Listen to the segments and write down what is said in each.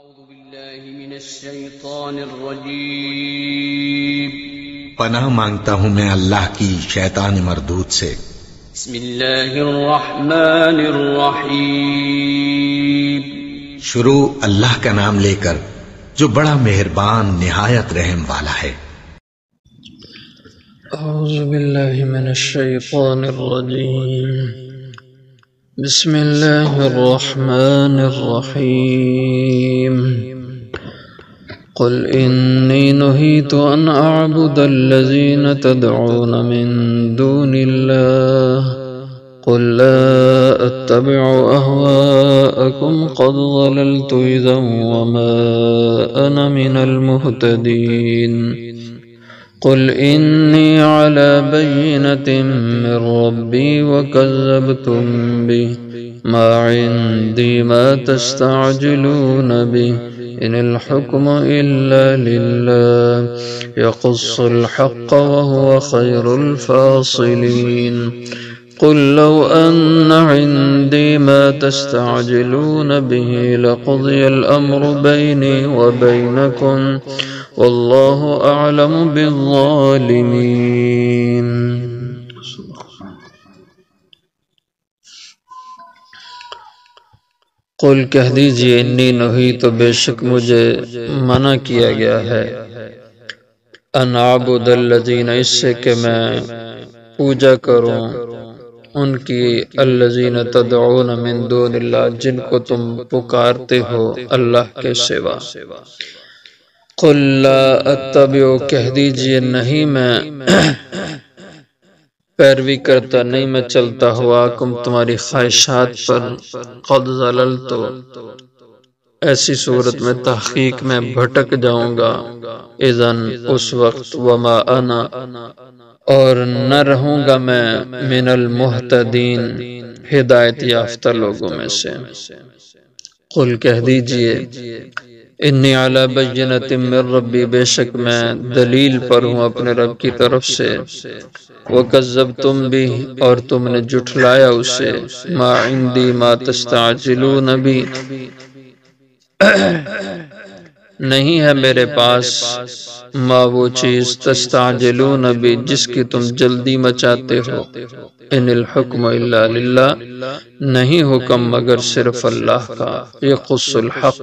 أعوذ بالله من الشيطان الرجيم پناہ مانگتا ہوں میں اللہ کی شیطان مردود سے۔ بسم الله الرحمن الرحيم شروع اللہ کا نام لے کر جو بڑا مہربان نہایت رحم والا ہے۔ أعوذ بالله من الشيطان الرجيم بسم الله الرحمن الرحيم قل إني نهيت أن أعبد الذين تدعون من دون الله قل لا أتبع أهواءكم قد ضللت إذا وما أنا من المهتدين قل إني على بينة من ربي وكذبتم به ما عندي ما تستعجلون به إن الحكم إلا لله يقص الحق وهو خير الفاصلين قل لو أن عندي ما تستعجلون به لقضي الأمر بيني وبينكم والله أعلم بالظالمين قل کہہ دیجئے انی نہی تو بے شک مجھے منع کیا گیا ہے ان اعبد الذین اس سے کہ میں پوجا کروں ان کی الذین تدعون من دون اللہ جن کو تم پکارتے ہو اللہ کے سوا قل لا اتبع کہہ دیجئے نہیں میں پیروی کرتا نہیں میں چلتا ہوا کم تمہاری خواہشات پر قد ضللت ایسی صورت میں تحقیق میں بھٹک جاؤں گا اذن اس وقت وما انا اور نہ رہوں گا میں من المہتدین ہدایت یافتہ لوگوں میں سے قل کہہ دیجئے انی علی بینۃ من ربی بے شک میں دلیل پر ہوں اپنے رب کی طرف سے وَكَذَّبْتُمْ بِهِ اور تم نے جھٹلایا اسے ما عندی ما تستعجلون بِهِ نہیں ہے میرے پاس ما وہ چیز تستعجلون بِهِ جس کی تم جلدی مچاتے ہو ان الحکم الا للہ نہیں حکم مگر صرف اللہ کا یقص الحق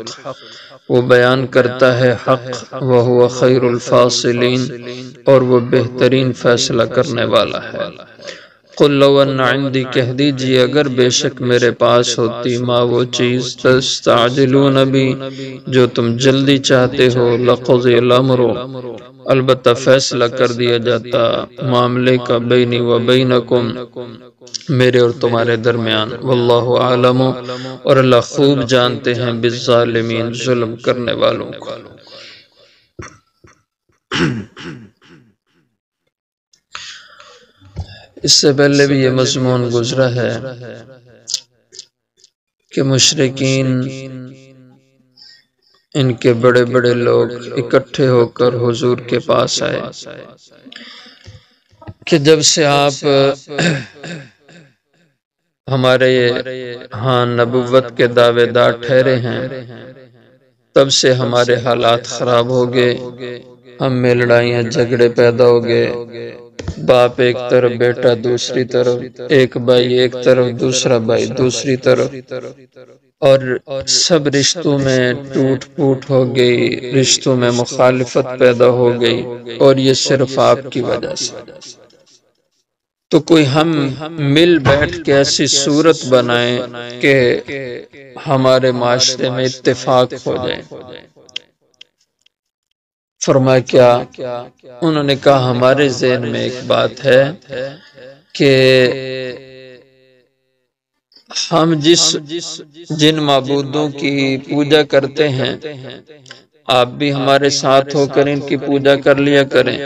وہ بیان کرتا ہے حق وَهُوَ خَيْرُ الْفَاصِلِينَ اور وہ بہترین فیصلہ کرنے والا ہے قُلْ لَوْ أَنَّ عِنْدِي کہہ دیجئے اگر بے شک میرے پاس ہوتی ما وہ چیز تستعجلون بِهِ جو تم جلدی چاہتے ہو لَقُضِيَ الْأَمْرُ البتہ فیصلہ کر دیا جاتا معاملے کا بینی و بینکم میرے اور تمہارے درمیان واللہ عالم اور اللہ خوب جانتے ہیں بالظالمین ظلم کرنے والوں کو اس سے پہلے بھی یہ مضمون گزرا ہے کہ مشرکین ان کے بڑے بڑے لوگ اکٹھے ہو کر حضور کے پاس آئے کہ جب سے آپ ہمارے ہاں نبوت کے دعوے دار ٹھہرے ہیں تب سے ہمارے حالات خراب ہو گئے ہم میں لڑائیاں جھگڑے پیدا ہو گئے باپ ایک طرف بیٹا دوسری طرف ایک بھائی ایک طرف دوسرا بھائی دوسری طرف اور سب رشتوں میں ٹوٹ پھوٹ ہو گئی رشتوں میں مخالفت پیدا ہو گئی اور یہ صرف آپ کی وجہ سے تو کوئی ہم مل بیٹھ کے ایسی صورت بنائیں کہ ہمارے معاشرے میں اتفاق ہو جائے فرمایا کیا انہوں نے کہا ہمارے ذہن میں ایک بات ہے کہ ہم جن معبودوں کی پوجا کرتے ہیں آپ بھی ہمارے ساتھ ہو کر ان کی پوجا کر لیا کریں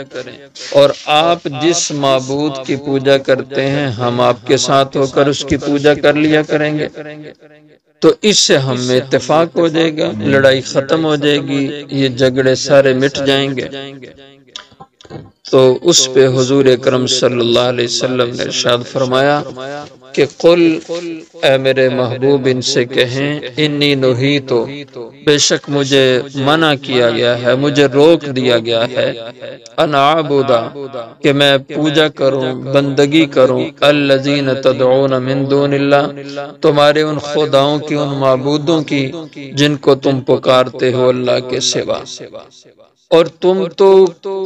اور آپ جس معبود کی پوجا کرتے ہیں ہم آپ کے ساتھ ہو کر اس کی پوجا کر لیا کریں گے تو اس سے ہم میں اتفاق ہو جائے گا لڑائی ختم ہو جائے گی یہ جھگڑے سارے مٹ جائیں گے تو اس پہ حضور اکرم صلی اللہ علیہ وسلم نے ارشاد فرمایا کہ قل، اے میرے محبوب ان سے کہیں، انی نہیتو، بے شک مجھے منع کیا گیا ہے، مجھے روک دیا گیا ہے، ان اعبدا، کہ میں پوجا کروں، بندگی کروں، الذین تدعون من دون اللہ، تمہارے ان خداؤں کی، ان معبودوں کی جن کو تم پکارتے ہو اللہ کے سوا، اور تم تو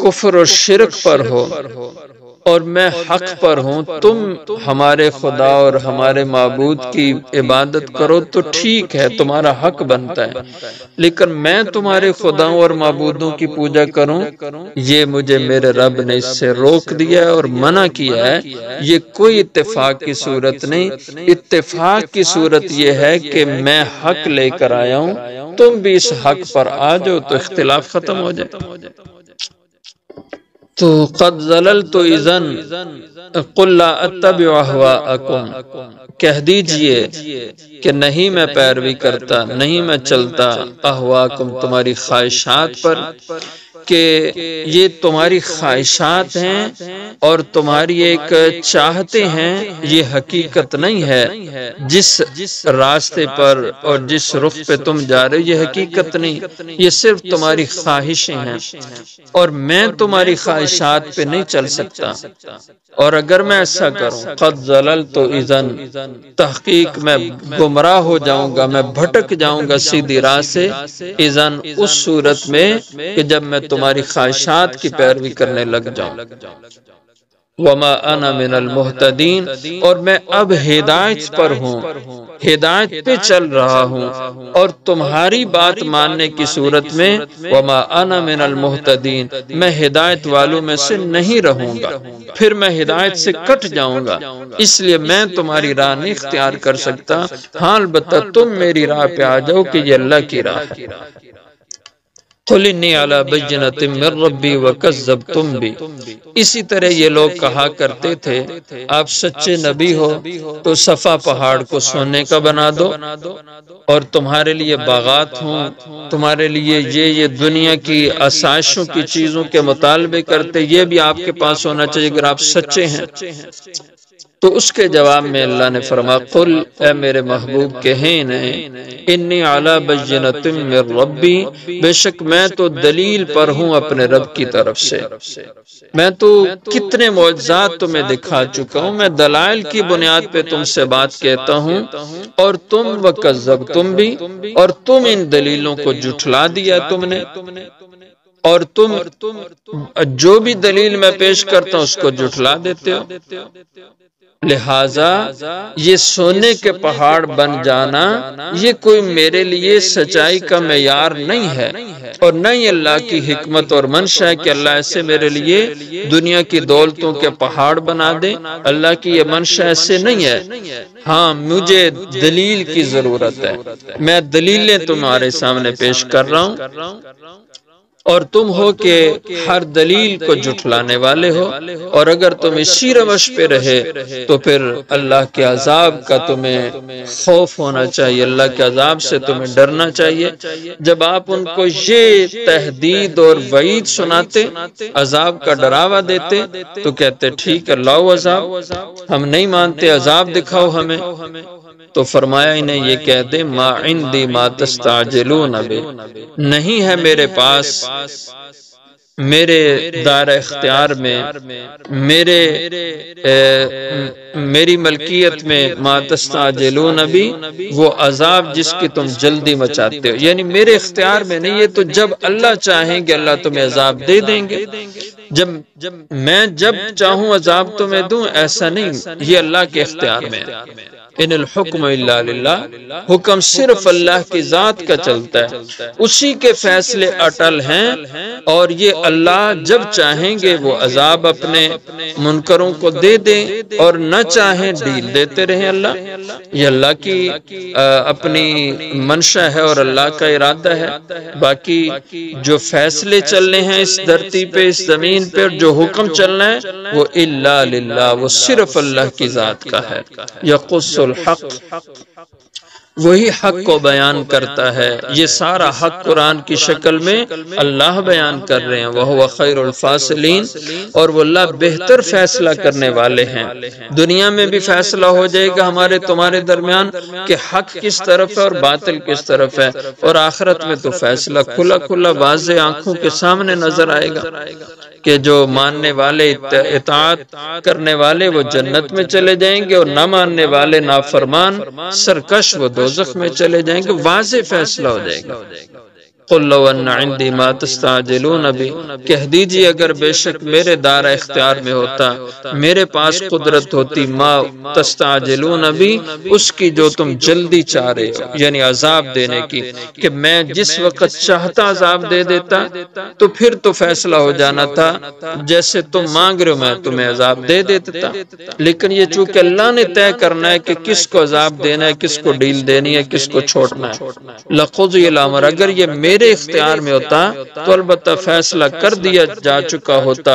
کفر و شرک پر ہو اور میں حق پر ہوں، تم ہمارے خدا اور ہمارے معبود کی عبادت کرو تو ٹھیک ہے، تمہارا حق بنتا ہے، لیکن میں تمہارے خداؤں اور معبودوں کی پوجا کروں، یہ مجھے میرے رب نے اس سے روک دیا ہے اور منع کیا ہے۔ یہ کوئی اتفاق کی صورت نہیں، اتفاق کی صورت یہ ہے کہ میں حق لے کر آیا ہوں، تم بھی اس حق پر آ جاؤ تو اختلاف ختم ہو جائے۔ تو قد ضللت اذن قل لا اتبع اهواءکم، کہہ دیجئے کہ نہیں میں پیروی کرتا، نہیں میں چلتا اہواکم، تمہاری خواہشات پر، کہ یہ تمہاری خواہشات ہیں اور تمہاری ایک چاہتے ہیں، یہ حقیقت نہیں ہے، جس راستے پر اور جس رخ پہ تم جا رہے ہو یہ حقیقت نہیں، یہ صرف تمہاری خواہشیں ہیں، اور میں تمہاری خواہشات پہ نہیں چل سکتا، اور اگر میں ایسا کروں قد ضللت اذن، تحقیق میں گمراہ ہو جاؤں گا، میں بھٹک جاؤں گا سیدھی راہ سے، اذن اس صورت میں کہ جب میں تمہاری خواہشات کی پیروی کرنے لگ جاؤں، وما انا من المہتدین، اور میں اب ہدایت پر ہوں، ہدایت پہ چل رہا ہوں، اور تمہاری بات ماننے کی صورت میں وما انا من المہتدین، میں ہدایت والوں میں سے نہیں رہوں گا، پھر میں ہدایت سے کٹ جاؤں گا، اس لیے میں تمہاری راہ نہیں اختیار کر سکتا، ہاں البتہ تم میری راہ پہ آ جاؤ کہ یہ اللہ کی راہ ہے۔ قل انی علی بینۃ من ربی وکذبتم بی، اسی طرح یہ لوگ کہا کرتے تھے آپ سچے نبی ہو تو صفا پہاڑ کو سونے کا بنا دو، اور تمہارے لیے باغات ہوں، تمہارے لیے یہ دنیا کی آسائشوں کی چیزوں کے مطالبے کرتے، یہ بھی آپ کے پاس ہونا چاہیے اگر آپ سچے ہیں۔ تو اس کے جواب میں اللہ نے فرمایا قل، اے میرے محبوب کہیں انہیں، انی علی بینۃ من ربی، بے شک میں تو دلیل پر ہوں اپنے رب کی طرف سے، میں تو کتنے معجزات تمہیں دکھا چکا ہوں، میں دلائل کی بنیاد پہ تم سے بات کہتا ہوں، اور تم وکذبتم بھی، اور تم ان دلیلوں کو جھٹلا دیا تم نے، اور تم جو بھی دلیل میں پیش کرتا ہوں اس کو جھٹلا دیتے ہو، لہٰذا یہ سونے کے پہاڑ بن جانا یہ کوئی میرے لیے سچائی کا معیار نہیں ہے، اور نہ ہی اللہ کی حکمت اور منشا ہے کہ اللہ ایسے میرے لیے دنیا کی دولتوں کے پہاڑ بنا دے، اللہ کی یہ منشا ایسے نہیں ہے۔ ہاں مجھے دلیل کی ضرورت ہے، میں دلیلیں تمہارے سامنے پیش کر رہا ہوں، اور تم ہو کہ ہر دلیل کو جھٹلانے والے ہو، اور اگر تم اسی روش پہ رہے تو پھر اللہ کے عذاب کا تمہیں خوف ہونا چاہیے، اللہ کے عذاب سے تمہیں ڈرنا چاہیے۔ جب آپ ان کو یہ تہدید اور وعید سناتے، عذاب کا ڈراوا دیتے، تو کہتے ٹھیک ہے لاؤ عذاب، ہم نہیں مانتے، عذاب دکھاؤ ہمیں، تو فرمایا انہیں یہ کہہ دے ما عندی ما تستعجلون بہ، نہیں ہے میرے پاس، میرے دائرہ اختیار میں، میری ملکیت میں ما تستعجلون بہ، وہ عذاب جس کی تم جلدی مچاتے ہو، یعنی میرے اختیار میں نہیں، یہ تو جب اللہ چاہیں گے اللہ تمہیں عذاب دے دیں گے، میں جب چاہوں عذاب تمہیں دوں، ایسا نہیں، یہ اللہ کے اختیار میں ہے۔ ان الحکم الا للہ، حکم صرف اللہ کی ذات کا چلتا ہے، اسی کے فیصلے اٹل ہیں، اور یہ اللہ جب چاہیں گے وہ عذاب اپنے منکروں کو دے دیں، اور نہ چاہیں ڈھیل دیتے رہیں اللہ، یہ اللہ کی اپنی منشا ہے اور اللہ کا ارادہ ہے۔ باقی جو فیصلے چلنے ہیں اس دھرتی پہ، اس زمین پہ، جو حکم چلنا ہے وہ الا للہ، وہ صرف اللہ کی ذات کا ہے۔ یقص الحق، وہی حق کو بیان کرتا ہے۔ یہ سارا حق قرآن کی شکل میں اللہ بیان کر رہے ہیں، وَهُوَ خَيْرُ الْفَاصِلِينَ، اور وہ اللہ بہتر فیصلہ کرنے والے ہیں۔ دنیا میں بھی فیصلہ ہو جائے گا ہمارے تمہارے درمیان کہ حق کس طرف ہے اور باطل کس طرف ہے، اور آخرت میں تو فیصلہ کھلا کھلا واضح آنکھوں کے سامنے نظر آئے گا کہ جو ماننے والے اطاعت کرنے والے وہ جنت میں چلے جائیں گے، اور نہ ماننے والے نافرمان سرکش وہ دوزخ میں چلے جائیں گے۔ واضح فیصلہ ہو جائے گا۔ قُلْ لَوْ أَنَّ عِنْدِي مَا تَسْتَعْجِلُونَ بِهِ، کہہ دیجئے اگر بے شک میرے دائرہ اختیار میں ہوتا، میرے پاس قدرت ہوتی، ما تستعجلون بِهِ، اس کی جو تم جلدی چاہ رہے ہو، یعنی عذاب دینے کی، کہ میں جس وقت چاہتا عذاب دے دیتا تو پھر تو فیصلہ ہو جانا تھا، جیسے تم مانگ رہے ہو میں تمہیں عذاب دے دیتا تھا، لیکن یہ چونکہ اللہ نے طے کرنا ہے کہ کس کو عذاب دینا ہے، کس کو ڈیل دینی ہے، کس کو چھوڑنا ہے۔ لَقُضِيَ الْأَمْرُ، اگر یہ میرے اختیار میں ہوتا تو البتہ فیصلہ کر دیا جا چکا ہوتا،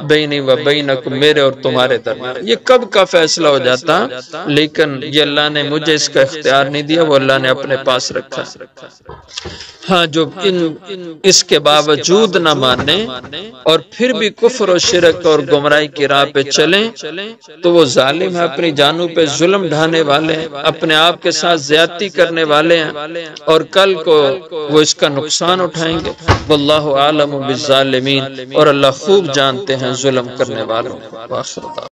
بینی و بینکم، میرے اور تمہارے درمیان، یہ کب کا فیصلہ ہو جاتا، لیکن یہ اللہ نے مجھے اس کا اختیار نہیں دیا، وہ اللہ نے اپنے پاس رکھا۔ ہاں، جو اس کے باوجود نہ مانے اور پھر بھی کفر و شرک اور گمراہی کی راہ پہ چلیں تو وہ ظالم ہے، اپنی جانوں پہ ظلم ڈھانے والے ہیں، اپنے آپ کے ساتھ زیادتی کرنے والے ہیں، اور کل کو وہ اس کا نقصان اٹھائیں گے۔ واللہ عالم بالظالمین، اور اللہ خوب جانتے ہیں ظلم کرنے والوں کو۔